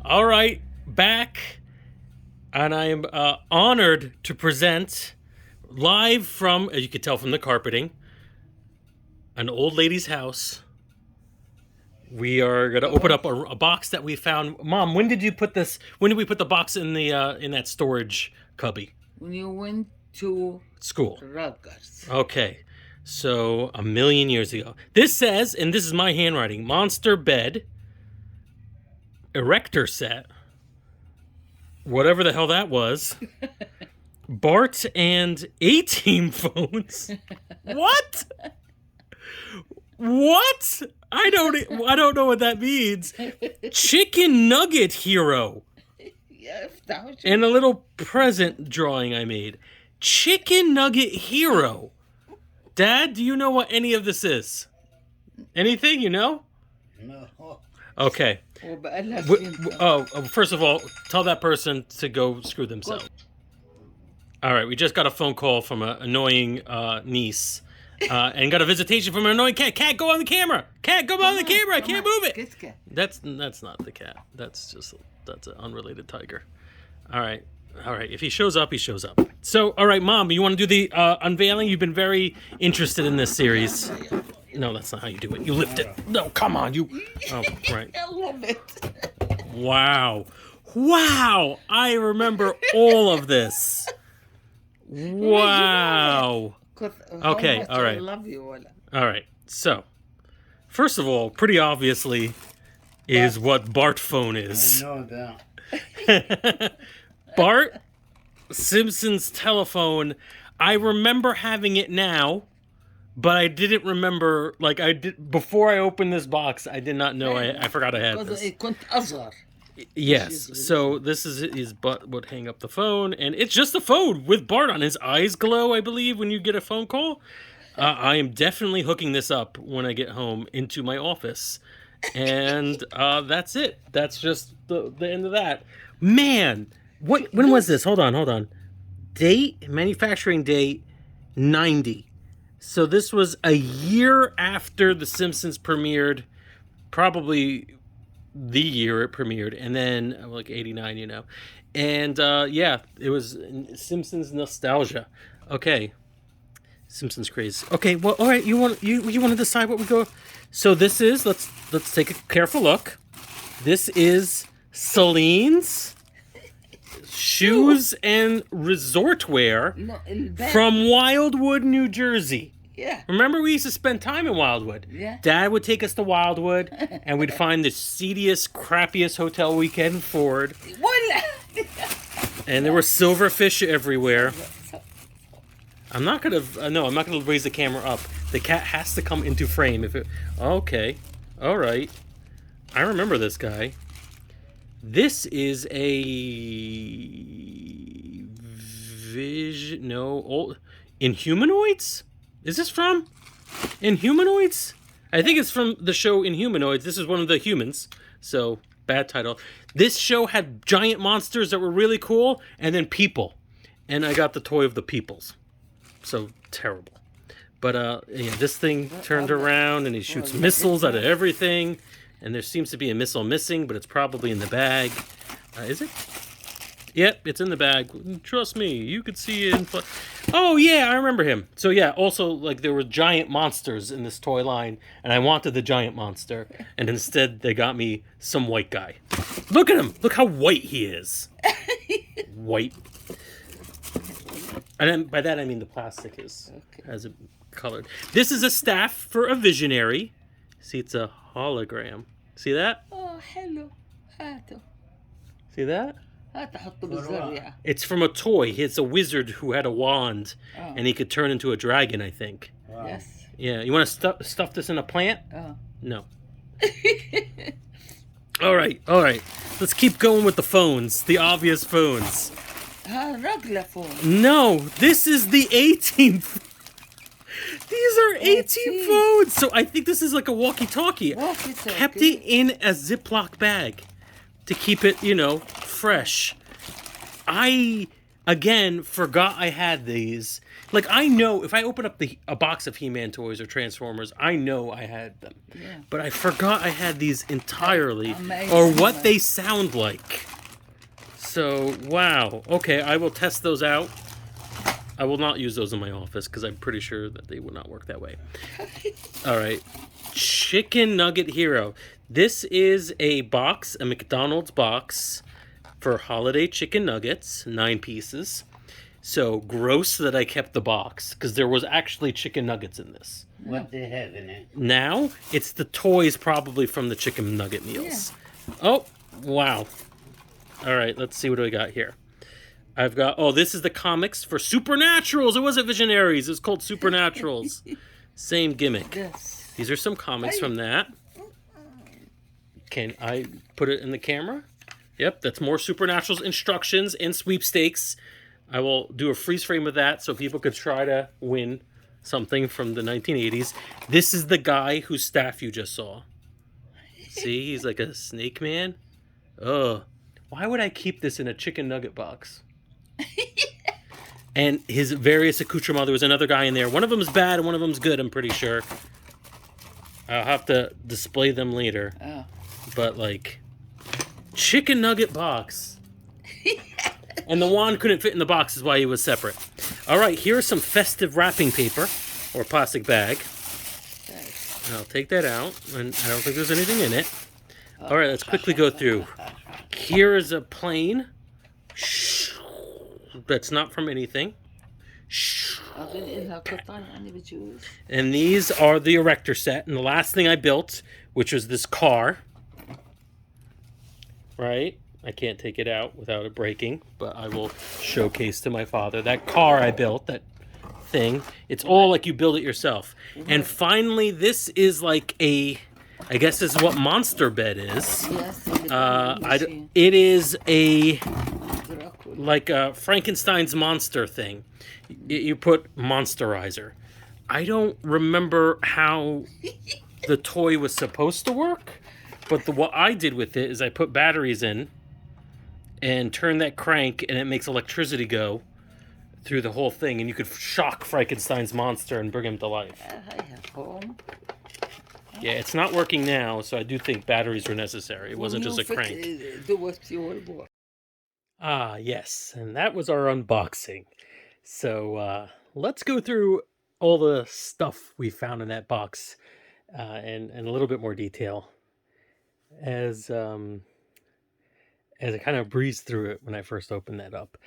All right, back, and I am honored to present live from, as you can tell from the carpeting, an old lady's house. We are gonna open up a box that we found. Mom, when did you put this? When did we put the box in the in that storage cubby? When you went to School. Rutgers. Okay, so 1,000,000 years ago. This says, and this is my handwriting: monster bed, erector set, whatever the hell that was. Bart and A-Team phones. What? What? I don't know what that means. Chicken nugget hero. Yeah, that was And a little present drawing I made. Chicken nugget hero. Dad, do you know what any of this is? Anything, you know? No. Okay. First of all, tell that person to go screw themselves. All right, we just got a phone call from an annoying niece. And got a visitation from an annoying cat. Cat, go on the camera. Cat, go on the camera. I can't move it. That's not the cat. That's an unrelated tiger. All right. If he shows up, he shows up. So, all right, Mom, you want to do the unveiling? You've been very interested in this series. No, that's not how you do it. You lift it. No, come on, you. Oh, right. I love it. Wow. I remember all of this. Wow. Okay, all right. I love you, Ola. All right. So, first of all, pretty obviously, is what Bart phone is. I know that. Bart Simpson's telephone. I remember having it now, but I didn't remember. Like I did before I opened this box. I did not know. I forgot I had this. Yes. So this is his butt would hang up the phone, and it's just a phone with Bart on. His eyes glow, I believe, when you get a phone call. I am definitely hooking this up when I get home into my office, and that's it. That's just the end of that. Man, when was this? Hold on. Date, manufacturing date, 90. So this was a year after The Simpsons premiered, probably the year it premiered, and then like 89, you know. And yeah, it was Simpsons nostalgia. Okay. Simpsons craze. Okay, well, all right, you want to decide what we go. So this is let's take a careful look. This is Celine's shoes and resort wear from Wildwood, New Jersey. Yeah. Remember, we used to spend time in Wildwood. Yeah. Dad would take us to Wildwood, and we'd find the seediest, crappiest hotel we can afford. And there were silverfish everywhere. I'm not gonna raise the camera up. The cat has to come into frame. Okay, all right. I remember this guy. This is a Inhumanoids? Is this from Inhumanoids? I think it's from the show Inhumanoids. This is one of the humans. So, bad title. This show had giant monsters that were really cool, and then people. And I got the toy of the peoples. So, terrible. But, yeah, this thing turned around, and he shoots missiles out of everything. And there seems to be a missile missing, but it's probably in the bag. Is it? Yep, it's in the bag. Trust me, you could see it. Oh, yeah, I remember him. So, yeah, also, like, there were giant monsters in this toy line, and I wanted the giant monster, and instead they got me some white guy. Look at him. Look how white he is. White. And then, by that, I mean the plastic has it colored. This is a staff for a visionary. See, it's a hologram. See that? Oh, hello. See that? حطه بالزر يا. It's from a toy. It's a wizard who had a wand, and he could turn into a dragon, I think. Wow. Yes. Yeah, you want to stuff this in a plant? Oh. No. All right. Let's keep going with the phones, the obvious phones. regular phone. No, this is the A-Team. These are A-Team phones. So I think this is like a walkie-talkie. Kept it in a Ziploc bag to keep it, fresh. I Again, forgot I had these. Like, I know if I open up a box of He-Man toys or Transformers, I know I had them. Yeah. But I forgot I had these entirely, Amazing. or what they sound like. So, wow. Okay, I will test those out. I will not use those in my office because I'm pretty sure that they would not work that way. All right. Chicken Nugget Hero. This is a box, a McDonald's box for holiday chicken nuggets, 9 pieces. So gross that I kept the box because there was actually chicken nuggets in this. What they have in it? Now it's the toys probably from the chicken nugget meals. Oh, wow. All right, let's see what I got here. I've got, this is the comics for Supernaturals. It wasn't Visionaries. It's called Supernaturals. Same gimmick. Yes. These are some comics from that. Can I put it in the camera? Yep, that's more Supernaturals instructions and sweepstakes. I will do a freeze frame of that so people could try to win something from the 1980s. This is the guy whose staff you just saw. See, he's like a snake man. Ugh. Why would I keep this in a chicken nugget box? And his various accoutrements. There was another guy in there. One of them is bad and one of them is good, I'm pretty sure. I'll have to display them later. Oh. But, like, chicken nugget box. And the wand couldn't fit in the box is why he was separate. All right, here's some festive wrapping paper or plastic bag. I'll take that out, and I don't think there's anything in it. All right, let's quickly go through. Here is a plane. That's not from anything. And these are the erector set. And the last thing I built, which was this car. Right? I can't take it out without it breaking, but I will showcase to my father. That car I built, that thing, it's all like you build it yourself. And finally, this is like I guess this is what Monster Bed is. Yes. It is like a Frankenstein's monster thing. You put Monsterizer. I don't remember how the toy was supposed to work, but what I did with it is I put batteries in and turn that crank, and it makes electricity go through the whole thing, and you could shock Frankenstein's monster and bring him to life. Yeah, it's not working now, so I do think batteries were necessary. It wasn't just a crank. Ah, yes, and that was our unboxing. So let's go through all the stuff we found in that box in a little bit more detail as I kind of breezed through it when I first opened that up.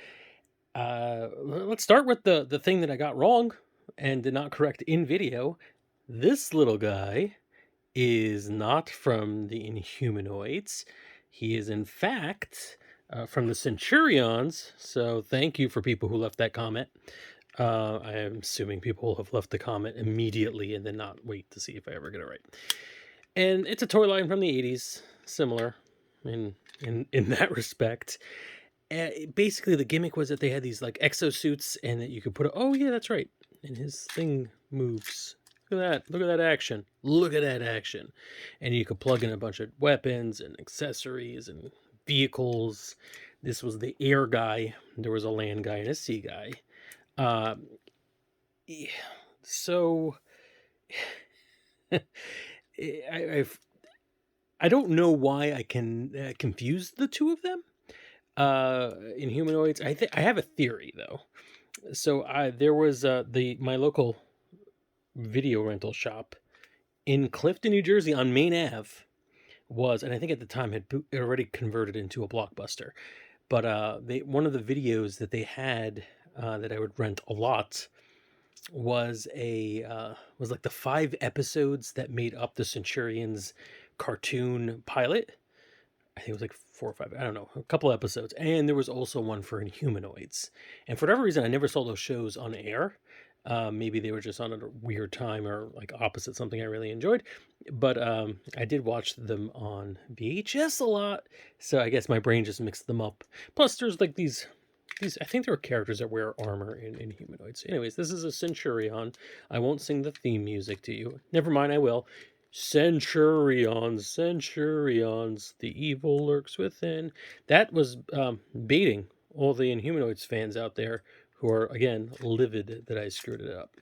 Let's start with the thing that I got wrong and did not correct in video. This little guy is not from the Inhumanoids. He is, in fact, from the Centurions. So thank you for people who left that comment. I am assuming people have left the comment immediately and then not wait to see if I ever get it right. And it's a toy line from the 80s, similar in that respect. Basically, the gimmick was that they had these like exosuits, and that you could put. Oh yeah, that's right. And his thing moves. Look at that! Look at that action! Look at that action! And you could plug in a bunch of weapons and accessories and vehicles. This was the air guy. There was a land guy and a sea guy. So I don't know why I can confuse the two of them. Inhumanoids. I have a theory though. So there was my local video rental shop in Clifton, New Jersey on Main Ave and I think at the time had already converted into a Blockbuster. But one of the videos that they had that I would rent a lot was like the 5 episodes that made up the Centurions cartoon pilot. I think it was like 4 or 5, I don't know, a couple episodes. And there was also one for Inhumanoids. And for whatever reason, I never saw those shows on air. Maybe they were just on at a weird time or like opposite something I really enjoyed. But I did watch them on VHS a lot. So I guess my brain just mixed them up. Plus there's like these, I think there are characters that wear armor in Inhumanoids. Anyways, this is a Centurion. I won't sing the theme music to you. Never mind, I will. Centurions, the evil lurks within. That was baiting all the Inhumanoids fans out there who are, again, livid that I screwed it up.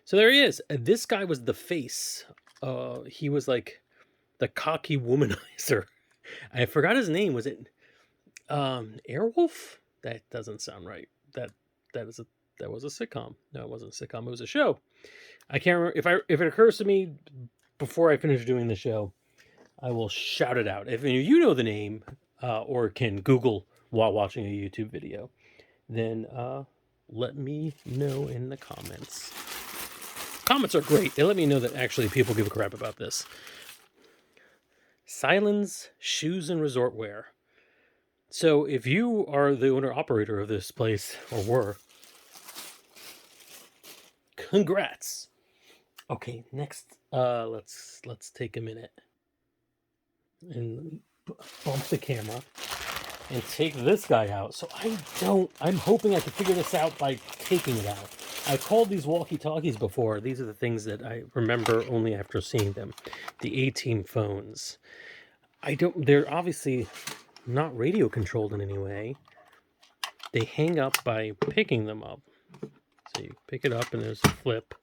So there he is. This guy was the face. He was like the cocky womanizer. I forgot his name. Was it Airwolf? That doesn't sound right. That was a sitcom. No, it wasn't a sitcom. It was a show. I can't remember if it occurs to me before I finish doing the show. I will shout it out. If you know the name or can Google while watching a YouTube video, then let me know in the comments. Comments are great. They let me know that actually people give a crap about this. Silence Shoes and Resort Wear. So if you are the owner-operator of this place, or were, congrats. Okay, next, let's take a minute and bump the camera and take this guy out. So I'm hoping I can figure this out by taking it out. I called these walkie-talkies before. These are the things that I remember only after seeing them. The A-Team phones. They're obviously not radio controlled in any way. They hang up by picking them up. So you pick it up and there's a flip.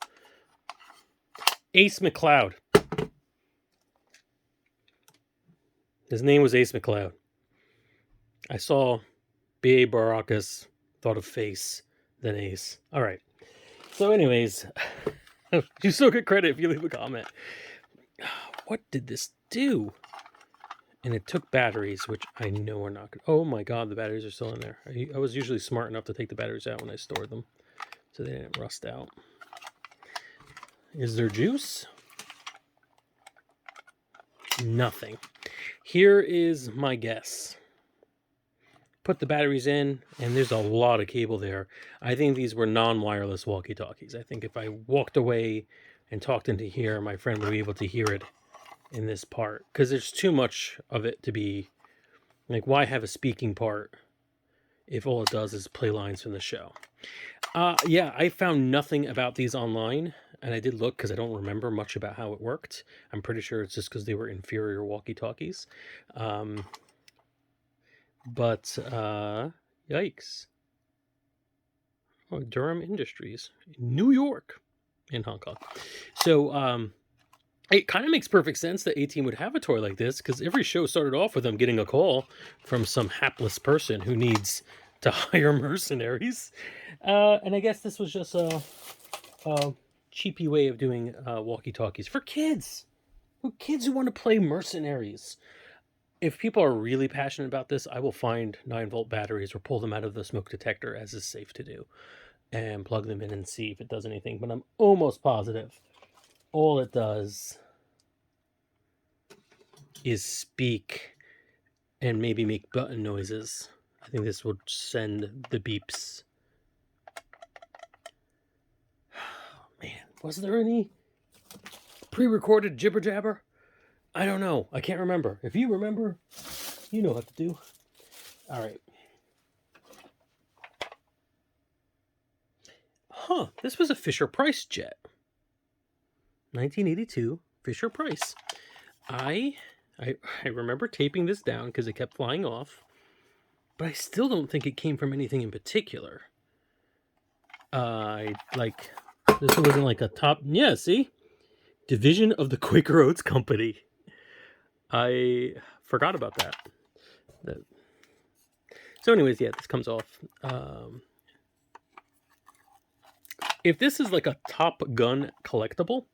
Ace McCloud. His name was Ace McCloud. I saw B.A. Baracus, thought of face, then Ace. All right. So anyways, you still get credit if you leave a comment. What did this do? And it took batteries, which I know are not good. Oh my God, the batteries are still in there. I was usually smart enough to take the batteries out when I stored them, so they didn't rust out. Is there juice? Nothing. Here is my guess. Put the batteries in, and there's a lot of cable there. I think these were non-wireless walkie-talkies. I think if I walked away and talked into here, my friend would be able to hear it in this part, because there's too much of it to be like, why have a speaking part if all it does is play lines from the show? Yeah, I found nothing about these online, and I did look because I don't remember much about how it worked. I'm pretty sure it's just because they were inferior walkie-talkies. But yikes. Oh, Durham Industries, New York, in Hong Kong. So it kind of makes perfect sense that A-Team would have a toy like this, because every show started off with them getting a call from some hapless person who needs to hire mercenaries. And I guess this was just a cheapy way of doing walkie-talkies for kids. Kids who want to play mercenaries. If people are really passionate about this, I will find 9-volt batteries or pull them out of the smoke detector, as is safe to do, and plug them in and see if it does anything. But I'm almost positive all it does is speak and maybe make button noises. I think this will send the beeps. Man, was there any pre-recorded jibber jabber? I don't know. I can't remember. If you remember, you know what to do. All right. Huh. This was a Fisher-Price jet. 1982 Fisher-Price. I remember taping this down because it kept flying off, but I still don't think it came from anything in particular. This wasn't like a top. Yeah, see, division of the Quaker Oats Company. I forgot about that. So, anyways, yeah, this comes off. If this is like a Top Gun collectible,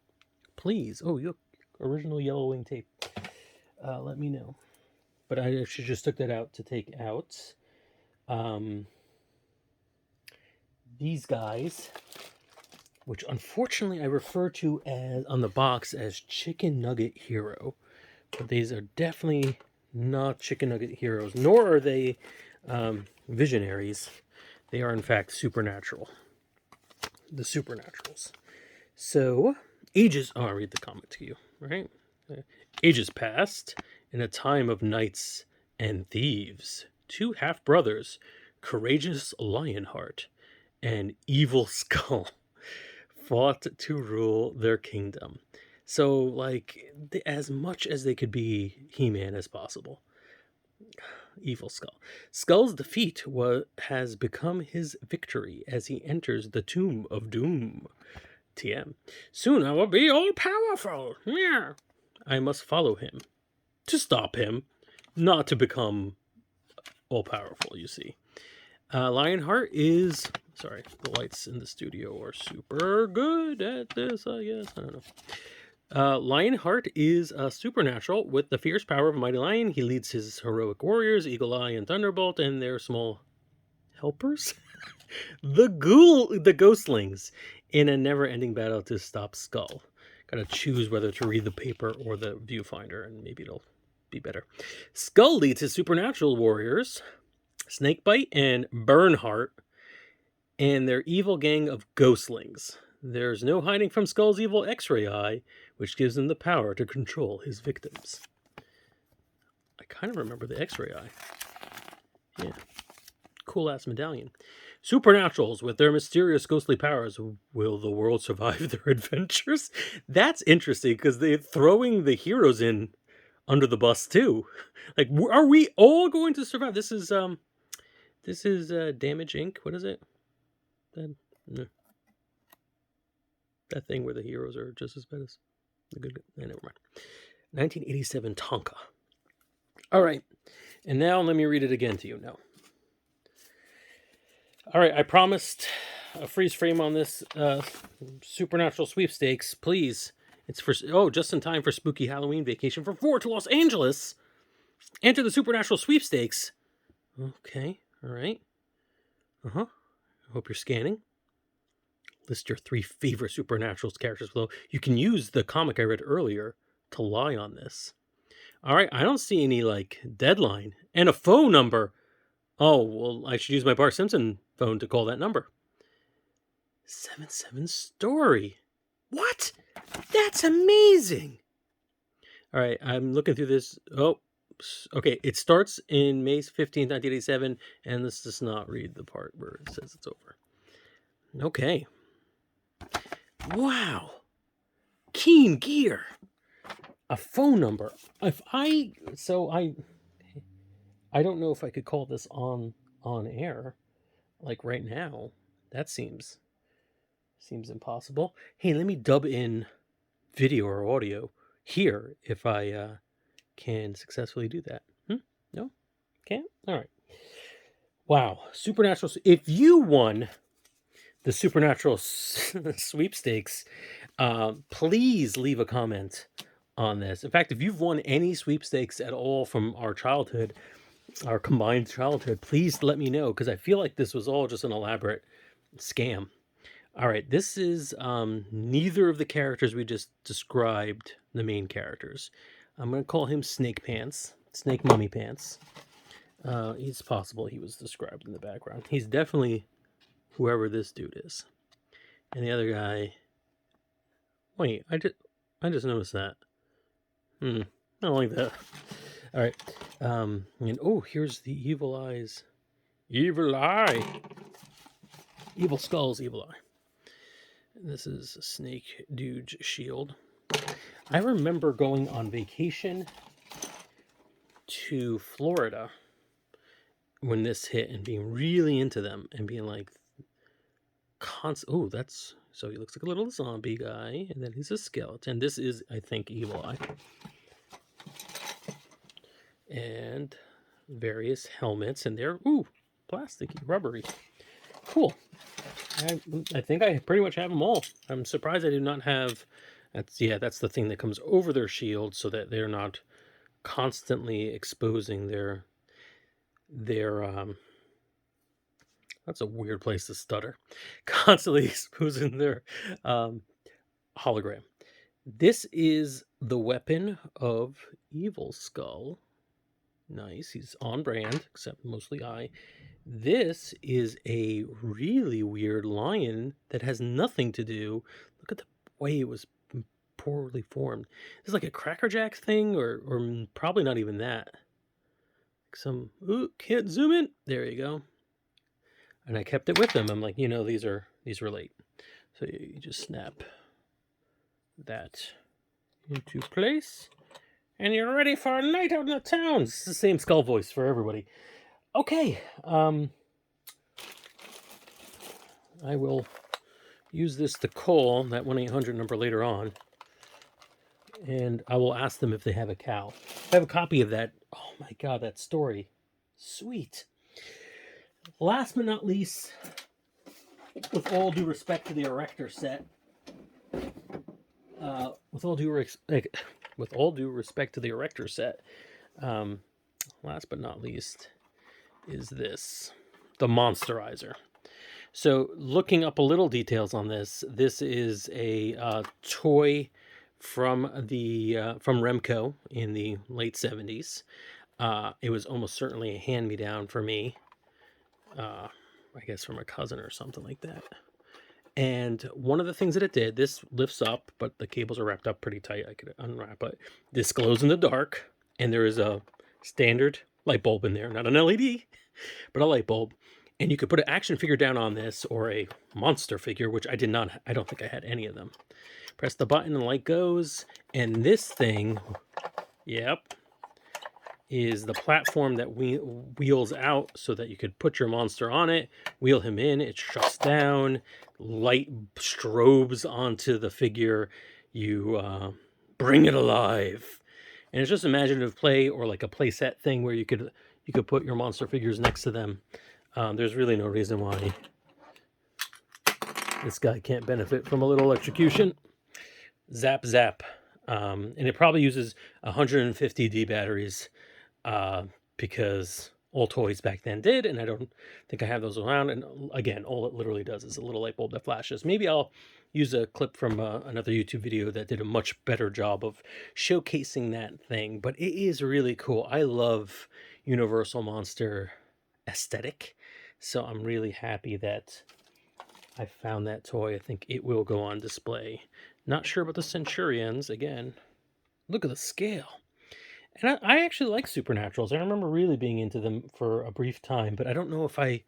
please. Oh, look, original yellow wing tape. Let me know. But I actually just took that out to take out these guys, which unfortunately I refer to as on the box as Chicken Nugget Hero. But these are definitely not Chicken Nugget Heroes, nor are they visionaries. They are, in fact, supernatural. The supernaturals. So, I'll read the comment to you, right? Ages passed, in a time of knights and thieves, 2 half-brothers, courageous Lionheart and Evil Skull, fought to rule their kingdom. So, like, as much as they could be He-Man as possible. Evil Skull. Skull's defeat has become his victory as he enters the Tomb of Doom. TM. Soon I will be all-powerful. Yeah. I must follow him. To stop him. Not to become all-powerful, you see. Lionheart is... Sorry, the lights in the studio are super good at this, I guess. I don't know. Lionheart is supernatural with the fierce power of a mighty lion. He leads his heroic warriors, Eagle Eye and Thunderbolt, and their small helpers, the Ghostlings, in a never-ending battle to stop Skull. Gotta choose whether to read the paper or the viewfinder, and maybe it'll be better. Skull leads his supernatural warriors, Snakebite and Burnheart, and their evil gang of Ghostlings. There's no hiding from Skull's evil X-ray eye, which gives him the power to control his victims. I kind of remember the X-ray eye. Yeah. Cool-ass medallion. Supernaturals, with their mysterious ghostly powers, will the world survive their adventures? That's interesting, because they're throwing the heroes in under the bus, too. Like, are we all going to survive? This is Damage Inc. What is it? That thing where the heroes are just as bad as the good guys. Never mind. 1987 Tonka. All right. And now let me read it again to you now. All right. I promised a freeze frame on this Supernatural sweepstakes. Please. It's for just in time for spooky Halloween vacation from 4 to Los Angeles. Enter the Supernatural sweepstakes. Okay. All right. I hope you're scanning. List your 3 favorite Supernatural characters below. You can use the comic I read earlier to lie on this. All right, I don't see any, deadline. And a phone number. Oh, well, I should use my Bart Simpson phone to call that number. 77 story. What? That's amazing. All right, I'm looking through this. Oh, okay, it starts in May 15th, 1987, and this does not read the part where it says it's over. Okay. Wow. Keen gear. A phone number. I don't know if I could call this on air, like right now. That seems impossible. Hey, let me dub in video or audio here if I can successfully do that. No? Can't? All right. Wow. Supernatural. If you won the Supernatural sweepstakes, please leave a comment on this. In fact, if you've won any sweepstakes at all from our childhood, our combined childhood, please let me know, because I feel like this was all just an elaborate scam. All right, this is neither of the characters we just described, the main characters. I'm going to call him Snake Pants, Snake Mummy Pants. It's possible he was described in the background. He's definitely whoever this dude is. And the other guy... Wait, I just noticed that. I don't like that. All right. And here's the Evil Eyes. Evil Eye. Evil Skull's Evil Eye. And this is Snake Dude's shield. I remember going on vacation to Florida when this hit and being really into them and being like, that's... So he looks like a little zombie guy, and then he's a skeleton. This is, I think, Evil Eye. And various helmets, and they're, plasticky, rubbery. Cool. I think I pretty much have them all. I'm surprised I do not have... That's the thing that comes over their shield so that they're not constantly exposing their that's a weird place to stutter. Constantly exposing their hologram. This is the weapon of Evil Skull. Nice. He's on brand, except mostly eye. This is a really weird lion that has nothing to do. Look at the way it was poorly formed. It's like a Cracker Jack thing, or probably not even that. Can't zoom in. There you go. And I kept it with them. I'm like, these relate. So you just snap that into place. and you're ready for a night out in the town. It's the same skull voice for everybody. Okay, I will use this to call that 1-800 number later on, and I will ask them if they have a cow. I have a copy of that. Oh my god, that story. Sweet. Last but not least, with all due respect to the Erector set, with all due respect to the Erector set, last but not least is this, the Monsterizer. So, looking up a little details on this, this is a toy from Remco in the late 70s. It was almost certainly a hand-me-down for me. I guess from a cousin or something like that. And one of the things that it did, this lifts up, but the cables are wrapped up pretty tight. I could unwrap it. This glows in the dark, and there is a standard light bulb in there, not an LED, but a light bulb. And you could put an action figure down on this, or a monster figure, which I don't think I had any of them. Press the button and the light goes, and this thing, yep, is the platform that wheels out so that you could put your monster on it, wheel him in, it shuts down, light strobes onto the figure, you bring it alive. And it's just imaginative play, or like a play set thing where you could put your monster figures next to them. There's really no reason why this guy can't benefit from a little electrocution. Zap, zap. And it probably uses 150D batteries, because all toys back then did, and I don't think I have those around. And again, all it literally does is a little light bulb that flashes. Maybe I'll use a clip from another YouTube video that did a much better job of showcasing that thing. But it is really cool. I love Universal Monster aesthetic, so I'm really happy that I found that toy. I think it will go on display. Not sure about the Centurions. Again, look at the scale. And I actually like Supernaturals. I remember really being into them for a brief time, but I don't know if I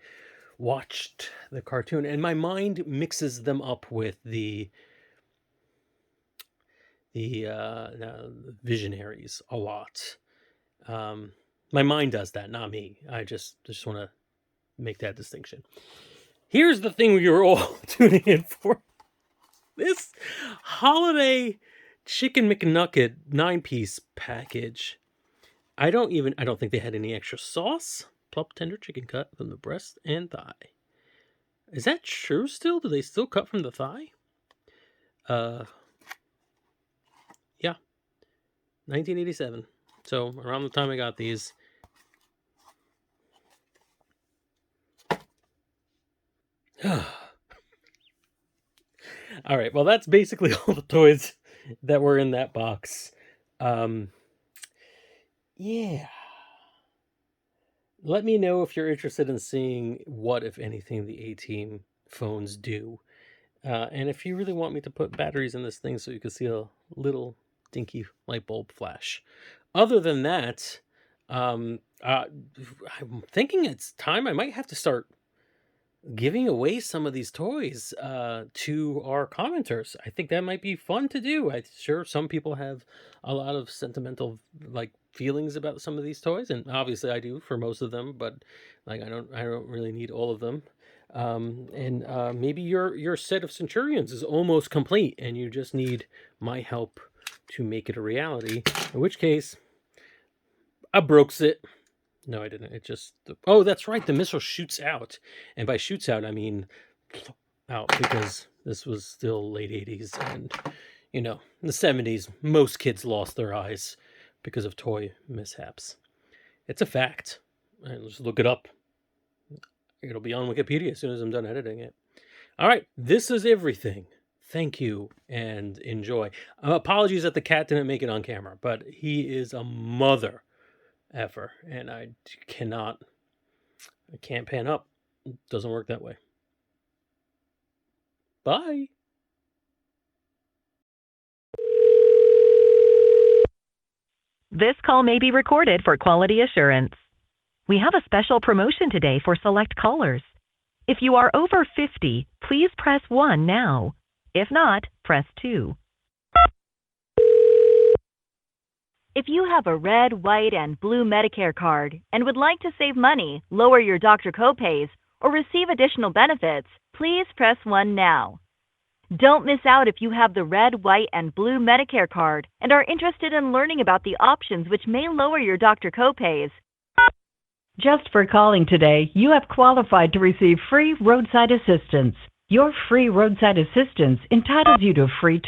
watched the cartoon. And my mind mixes them up with the Visionaries a lot. My mind does that, not me. I just want to make that distinction. Here's the thing we were all tuning in for. This holiday Chicken McNugget 9-piece package. I don't think they had any extra sauce. Plump tender chicken cut from the breast and thigh. Is that true still? Do they still cut from the thigh? Yeah. 1987. So around the time I got these. All right, well, that's basically all the toys that were in that box. Yeah. Let me know if you're interested in seeing what, if anything, the A-Team phones do. And if you really want me to put batteries in this thing so you can see a little dinky light bulb flash. Other than that, I'm thinking it's time I might have to start giving away some of these toys to our commenters. I think that might be fun to do. I'm sure some people have a lot of sentimental feelings about some of these toys, and obviously I do for most of them, but I don't really need all of them. And maybe your set of Centurions is almost complete and you just need my help to make it a reality, in which case I broke it. No, I didn't. It just... Oh, that's right. The missile shoots out. And by shoots out, I mean out, because this was still late 80s. And, in the 70s, most kids lost their eyes because of toy mishaps. It's a fact. And just look it up. It'll be on Wikipedia as soon as I'm done editing it. All right. This is everything. Thank you and enjoy. Apologies that the cat didn't make it on camera, but he is a mother effer, and I can't pan up. It doesn't work that way. Bye. This call may be recorded for quality assurance. We have a special promotion today for select callers. If you are over 50, please press 1 now. If not, press 2. If you have a red, white, and blue Medicare card and would like to save money, lower your doctor copays, or receive additional benefits, please press 1 now. Don't miss out if you have the red, white, and blue Medicare card and are interested in learning about the options which may lower your doctor copays. Just for calling today, you have qualified to receive free roadside assistance. Your free roadside assistance entitles you to free